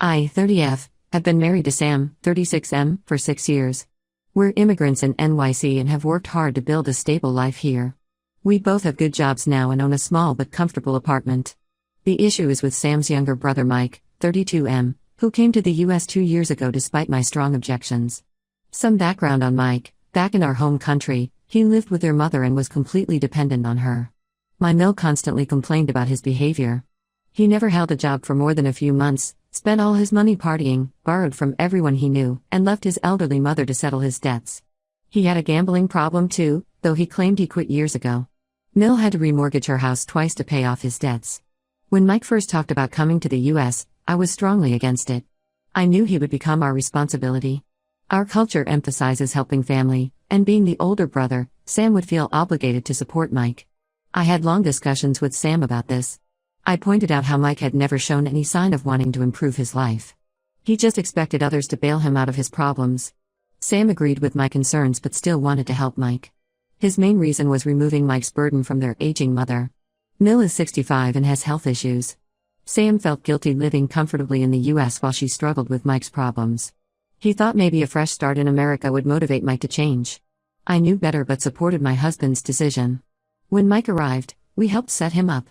I, 30F, have been married to Sam, 36M, for 6 years. We're immigrants in NYC and have worked hard to build a stable life here. We both have good jobs now and own a small but comfortable apartment. The issue is with Sam's younger brother Mike, 32M, who came to the US 2 years ago despite my strong objections. Some background on Mike: back in our home country, he lived with their mother and was completely dependent on her. My mill constantly complained about his behavior. He never held a job for more than a few months, spent all his money partying, borrowed from everyone he knew, and left his elderly mother to settle his debts. He had a gambling problem too, though he claimed he quit years ago. Mill had to remortgage her house twice to pay off his debts. When Mike first talked about coming to the US, I was strongly against it. I knew he would become our responsibility. Our culture emphasizes helping family, and being the older brother, Sam would feel obligated to support Mike. I had long discussions with Sam about this. I pointed out how Mike had never shown any sign of wanting to improve his life. He just expected others to bail him out of his problems. Sam agreed with my concerns but still wanted to help Mike. His main reason was removing Mike's burden from their aging mother. Mill is 65 and has health issues. Sam felt guilty living comfortably in the US while she struggled with Mike's problems. He thought maybe a fresh start in America would motivate Mike to change. I knew better but supported my husband's decision. When Mike arrived, we helped set him up.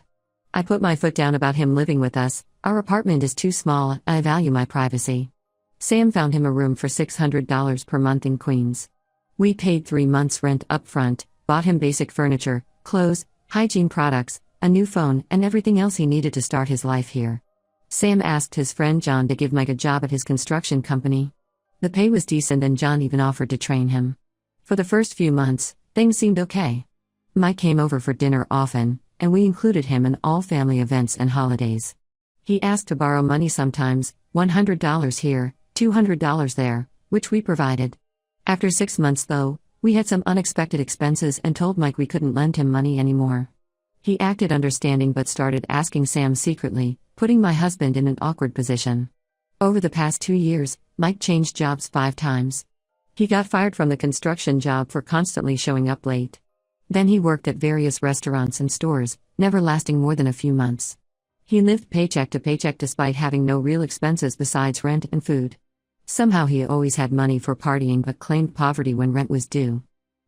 I put my foot down about him living with us. Our apartment is too small, and I value my privacy. Sam found him a room for $600 per month in Queens. We paid 3 months' rent up front, bought him basic furniture, clothes, hygiene products, a new phone, and everything else he needed to start his life here. Sam asked his friend John to give Mike a job at his construction company. The pay was decent and John even offered to train him. For the first few months, things seemed okay. Mike came over for dinner often, and we included him in all family events and holidays. He asked to borrow money sometimes, $100 here, $200 there, which we provided. After 6 months though, we had some unexpected expenses and told Mike we couldn't lend him money anymore. He acted understanding but started asking Sam secretly, putting my husband in an awkward position. Over the past 2 years, Mike changed jobs 5 times. He got fired from the construction job for constantly showing up late. Then he worked at various restaurants and stores, never lasting more than a few months. He lived paycheck to paycheck despite having no real expenses besides rent and food. Somehow he always had money for partying but claimed poverty when rent was due.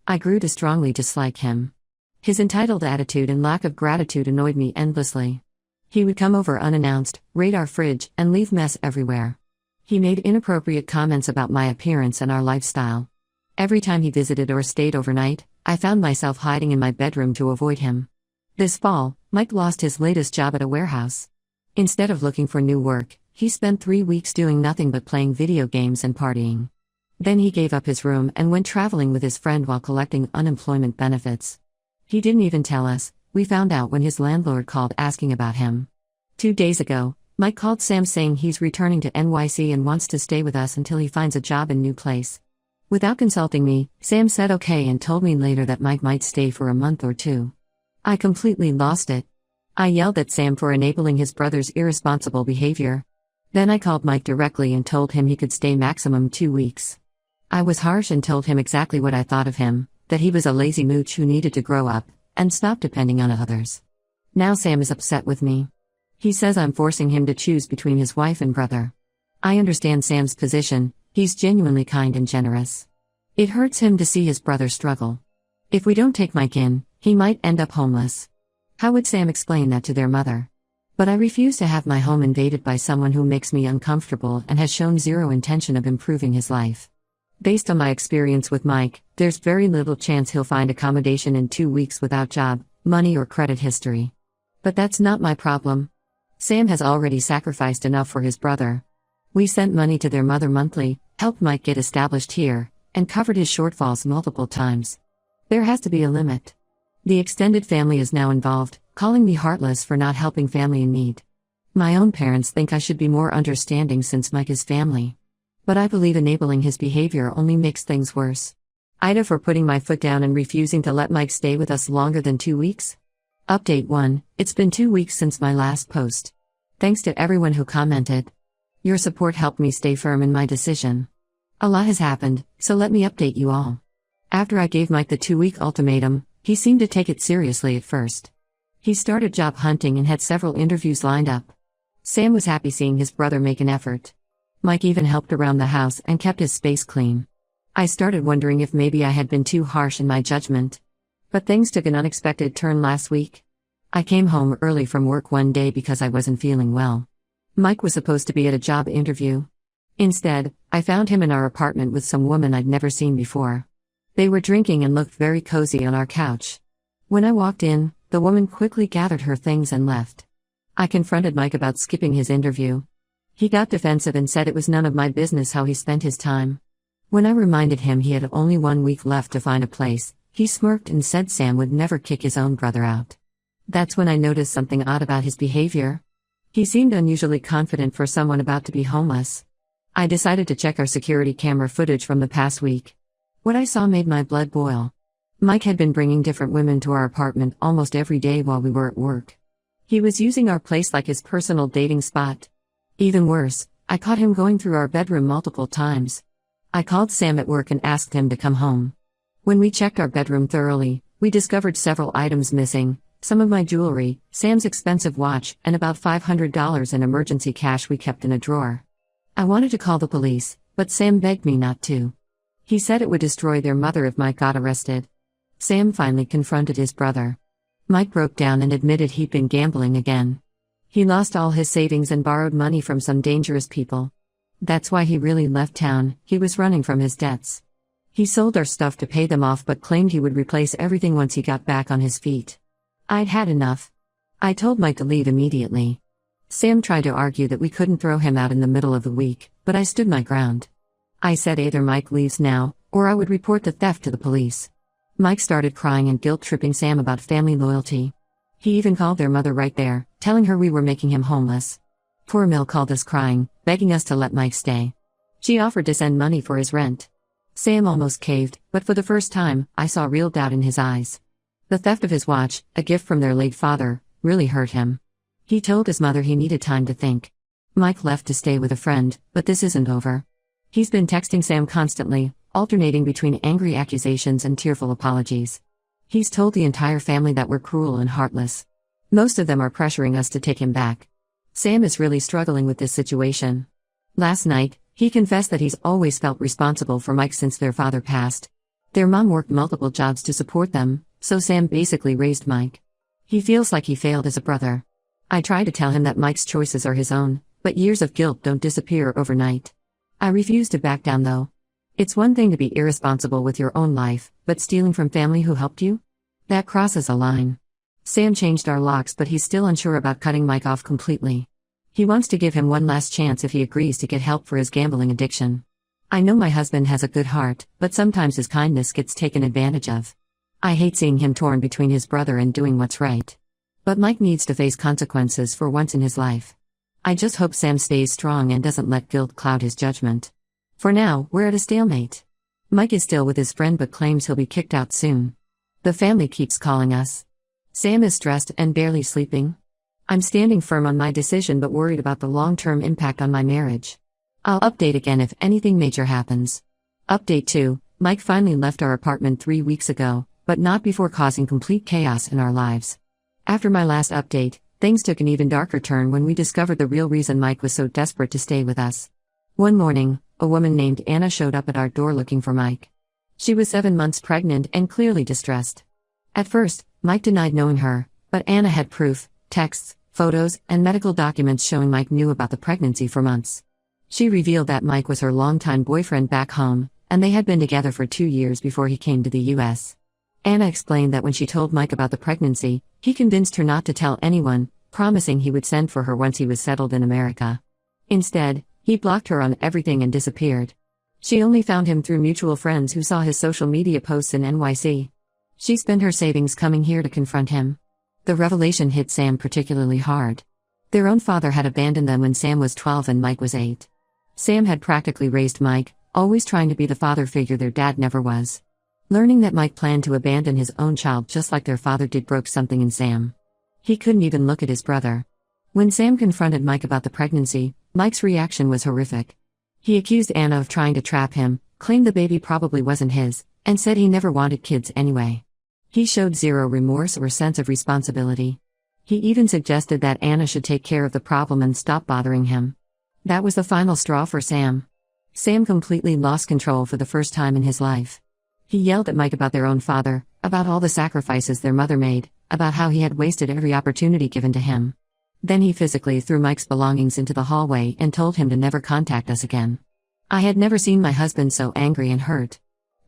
I grew to strongly dislike him. His entitled attitude and lack of gratitude annoyed me endlessly. He would come over unannounced, raid our fridge, and leave mess everywhere. He made inappropriate comments about my appearance and our lifestyle. Every time he visited or stayed overnight, I found myself hiding in my bedroom to avoid him. This fall, Mike lost his latest job at a warehouse. Instead of looking for new work, he spent 3 weeks doing nothing but playing video games and partying. Then he gave up his room and went traveling with his friend while collecting unemployment benefits. He didn't even tell us. We found out when his landlord called asking about him. 2 days ago, Mike called Sam saying he's returning to NYC and wants to stay with us until he finds a job in new place. Without consulting me, Sam said okay and told me later that Mike might stay for a month or 2. I completely lost it. I yelled at Sam for enabling his brother's irresponsible behavior. Then I called Mike directly and told him he could stay maximum 2 weeks. I was harsh and told him exactly what I thought of him, that he was a lazy mooch who needed to grow up and stop depending on others. Now Sam is upset with me. He says I'm forcing him to choose between his wife and brother. I understand Sam's position. He's genuinely kind and generous. It hurts him to see his brother struggle. If we don't take Mike in, he might end up homeless. How would Sam explain that to their mother? But I refuse to have my home invaded by someone who makes me uncomfortable and has shown zero intention of improving his life. Based on my experience with Mike, there's very little chance he'll find accommodation in 2 weeks without job, money or credit history. But that's not my problem. Sam has already sacrificed enough for his brother. We sent money to their mother monthly, helped Mike get established here, and covered his shortfalls multiple times. There has to be a limit. The extended family is now involved, calling me heartless for not helping family in need. My own parents think I should be more understanding since Mike is family. But I believe enabling his behavior only makes things worse. Ida for putting my foot down and refusing to let Mike stay with us longer than 2 weeks. Update 1, it's been 2 weeks since my last post. Thanks to everyone who commented. Your support helped me stay firm in my decision. A lot has happened, so let me update you all. After I gave Mike the 2-week ultimatum, he seemed to take it seriously at first. He started job hunting and had several interviews lined up. Sam was happy seeing his brother make an effort. Mike even helped around the house and kept his space clean. I started wondering if maybe I had been too harsh in my judgment. But things took an unexpected turn last week. I came home early from work one day because I wasn't feeling well. Mike was supposed to be at a job interview. Instead, I found him in our apartment with some woman I'd never seen before. They were drinking and looked very cozy on our couch. When I walked in, the woman quickly gathered her things and left. I confronted Mike about skipping his interview. He got defensive and said it was none of my business how he spent his time. When I reminded him he had only 1 week left to find a place, he smirked and said Sam would never kick his own brother out. That's when I noticed something odd about his behavior. He seemed unusually confident for someone about to be homeless. I decided to check our security camera footage from the past week. What I saw made my blood boil. Mike had been bringing different women to our apartment almost every day while we were at work. He was using our place like his personal dating spot. Even worse, I caught him going through our bedroom multiple times. I called Sam at work and asked him to come home. When we checked our bedroom thoroughly, we discovered several items missing, some of my jewelry, Sam's expensive watch, and about $500 in emergency cash we kept in a drawer. I wanted to call the police, but Sam begged me not to. He said it would destroy their mother if Mike got arrested. Sam finally confronted his brother. Mike broke down and admitted he'd been gambling again. He lost all his savings and borrowed money from some dangerous people. That's why he really left town. He was running from his debts. He sold our stuff to pay them off but claimed he would replace everything once he got back on his feet. I'd had enough. I told Mike to leave immediately. Sam tried to argue that we couldn't throw him out in the middle of the week, but I stood my ground. I said either Mike leaves now, or I would report the theft to the police. Mike started crying and guilt-tripping Sam about family loyalty. He even called their mother right there, telling her we were making him homeless. Poor Mill called us crying, begging us to let Mike stay. She offered to send money for his rent. Sam almost caved, but for the first time, I saw real doubt in his eyes. The theft of his watch, a gift from their late father, really hurt him. He told his mother he needed time to think. Mike left to stay with a friend, but this isn't over. He's been texting Sam constantly, alternating between angry accusations and tearful apologies. He's told the entire family that we're cruel and heartless. Most of them are pressuring us to take him back. Sam is really struggling with this situation. Last night, he confessed that he's always felt responsible for Mike since their father passed. Their mom worked multiple jobs to support them, so Sam basically raised Mike. He feels like he failed as a brother. I try to tell him that Mike's choices are his own, but years of guilt don't disappear overnight. I refuse to back down though. It's one thing to be irresponsible with your own life, but stealing from family who helped you? That crosses a line. Sam changed our locks, but he's still unsure about cutting Mike off completely. He wants to give him one last chance if he agrees to get help for his gambling addiction. I know my husband has a good heart, but sometimes his kindness gets taken advantage of. I hate seeing him torn between his brother and doing what's right. But Mike needs to face consequences for once in his life. I just hope Sam stays strong and doesn't let guilt cloud his judgment. For now, we're at a stalemate. Mike is still with his friend but claims he'll be kicked out soon. The family keeps calling us. Sam is stressed and barely sleeping. I'm standing firm on my decision but worried about the long-term impact on my marriage. I'll update again if anything major happens. Update 2, Mike finally left our apartment 3 weeks ago, but not before causing complete chaos in our lives. After my last update, things took an even darker turn when we discovered the real reason Mike was so desperate to stay with us. One morning, a woman named Anna showed up at our door looking for Mike. She was 7 months pregnant and clearly distressed. At first, Mike denied knowing her, but Anna had proof, texts, photos, and medical documents showing Mike knew about the pregnancy for months. She revealed that Mike was her longtime boyfriend back home, and they had been together for 2 years before he came to the U.S. Anna explained that when she told Mike about the pregnancy, he convinced her not to tell anyone, promising he would send for her once he was settled in America. Instead, he blocked her on everything and disappeared. She only found him through mutual friends who saw his social media posts in NYC. She spent her savings coming here to confront him. The revelation hit Sam particularly hard. Their own father had abandoned them when Sam was 12 and Mike was 8. Sam had practically raised Mike, always trying to be the father figure their dad never was. Learning that Mike planned to abandon his own child just like their father did broke something in Sam. He couldn't even look at his brother. When Sam confronted Mike about the pregnancy, Mike's reaction was horrific. He accused Anna of trying to trap him, claimed the baby probably wasn't his, and said he never wanted kids anyway. He showed zero remorse or sense of responsibility. He even suggested that Anna should take care of the problem and stop bothering him. That was the final straw for Sam. Sam completely lost control for the first time in his life. He yelled at Mike about their own father, about all the sacrifices their mother made, about how he had wasted every opportunity given to him. Then he physically threw Mike's belongings into the hallway and told him to never contact us again. I had never seen my husband so angry and hurt.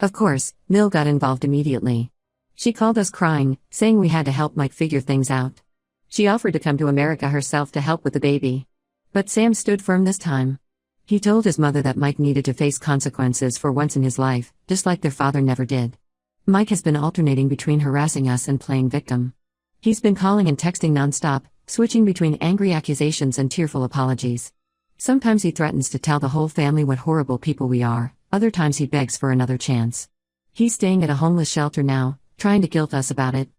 Of course, Mill got involved immediately. She called us crying, saying we had to help Mike figure things out. She offered to come to America herself to help with the baby. But Sam stood firm this time. He told his mother that Mike needed to face consequences for once in his life, just like their father never did. Mike has been alternating between harassing us and playing victim. He's been calling and texting nonstop, switching between angry accusations and tearful apologies. Sometimes he threatens to tell the whole family what horrible people we are, other times he begs for another chance. He's staying at a homeless shelter now, trying to guilt us about it.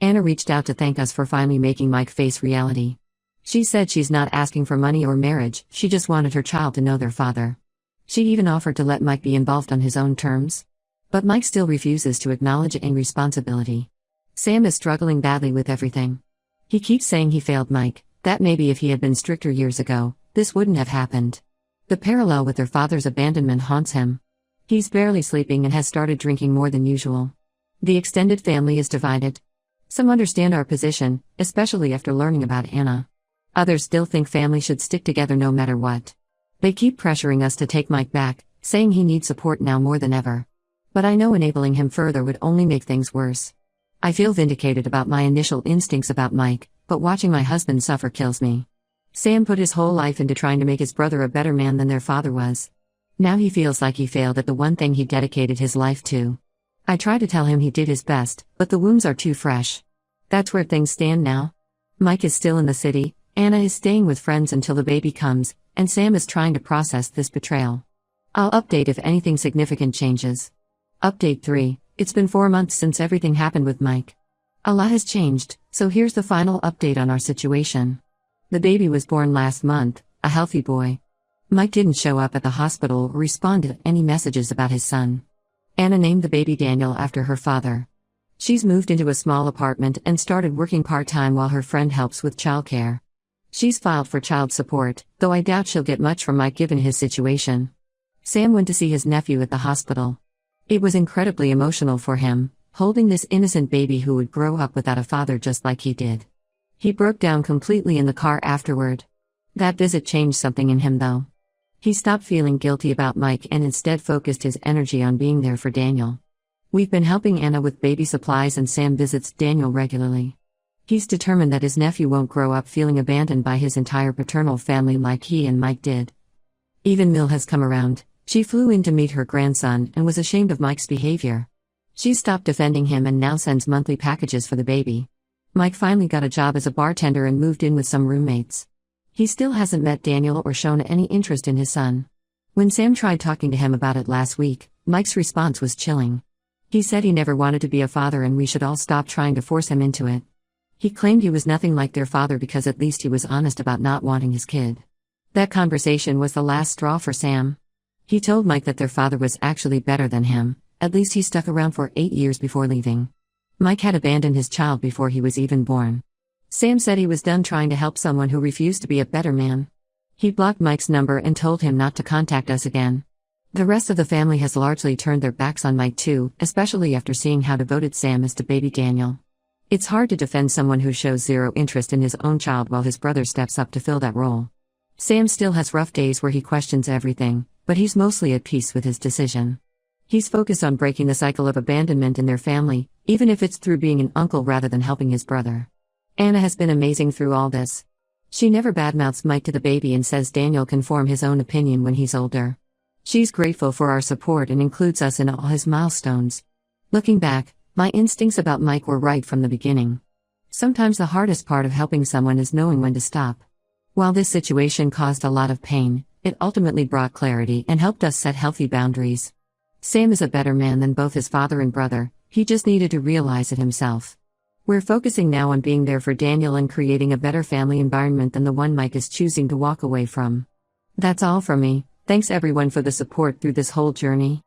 Anna reached out to thank us for finally making Mike face reality. She said she's not asking for money or marriage, she just wanted her child to know their father. She even offered to let Mike be involved on his own terms. But Mike still refuses to acknowledge any responsibility. Sam is struggling badly with everything. He keeps saying he failed Mike, that maybe if he had been stricter years ago, this wouldn't have happened. The parallel with their father's abandonment haunts him. He's barely sleeping and has started drinking more than usual. The extended family is divided. Some understand our position, especially after learning about Anna. Others still think family should stick together no matter what. They keep pressuring us to take Mike back, saying he needs support now more than ever. But I know enabling him further would only make things worse. I feel vindicated about my initial instincts about Mike, but watching my husband suffer kills me. Sam put his whole life into trying to make his brother a better man than their father was. Now he feels like he failed at the one thing he dedicated his life to. I try to tell him he did his best, but the wounds are too fresh. That's where things stand now. Mike is still in the city, Anna is staying with friends until the baby comes, and Sam is trying to process this betrayal. I'll update if anything significant changes. Update 3. It's been 4 months since everything happened with Mike. A lot has changed, so here's the final update on our situation. The baby was born last month, a healthy boy. Mike didn't show up at the hospital or respond to any messages about his son. Anna named the baby Daniel after her father. She's moved into a small apartment and started working part-time while her friend helps with childcare. She's filed for child support, though I doubt she'll get much from Mike given his situation. Sam went to see his nephew at the hospital. It was incredibly emotional for him, holding this innocent baby who would grow up without a father just like he did. He broke down completely in the car afterward. That visit changed something in him though. He stopped feeling guilty about Mike and instead focused his energy on being there for Daniel. We've been helping Anna with baby supplies and Sam visits Daniel regularly. He's determined that his nephew won't grow up feeling abandoned by his entire paternal family like he and Mike did. Even Mill has come around. She flew in to meet her grandson and was ashamed of Mike's behavior. She's stopped defending him and now sends monthly packages for the baby. Mike finally got a job as a bartender and moved in with some roommates. He still hasn't met Daniel or shown any interest in his son. When Sam tried talking to him about it last week, Mike's response was chilling. He said he never wanted to be a father and we should all stop trying to force him into it. He claimed he was nothing like their father because at least he was honest about not wanting his kid. That conversation was the last straw for Sam. He told Mike that their father was actually better than him, at least he stuck around for 8 years before leaving. Mike had abandoned his child before he was even born. Sam said he was done trying to help someone who refused to be a better man. He blocked Mike's number and told him not to contact us again. The rest of the family has largely turned their backs on Mike too, especially after seeing how devoted Sam is to baby Daniel. It's hard to defend someone who shows zero interest in his own child while his brother steps up to fill that role. Sam still has rough days where he questions everything, but he's mostly at peace with his decision. He's focused on breaking the cycle of abandonment in their family, even if it's through being an uncle rather than helping his brother. Anna has been amazing through all this. She never badmouths Mike to the baby and says Daniel can form his own opinion when he's older. She's grateful for our support and includes us in all his milestones. Looking back, my instincts about Mike were right from the beginning. Sometimes the hardest part of helping someone is knowing when to stop. While this situation caused a lot of pain, it ultimately brought clarity and helped us set healthy boundaries. Sam is a better man than both his father and brother, he just needed to realize it himself. We're focusing now on being there for Daniel and creating a better family environment than the one Mike is choosing to walk away from. That's all from me. Thanks everyone for the support through this whole journey.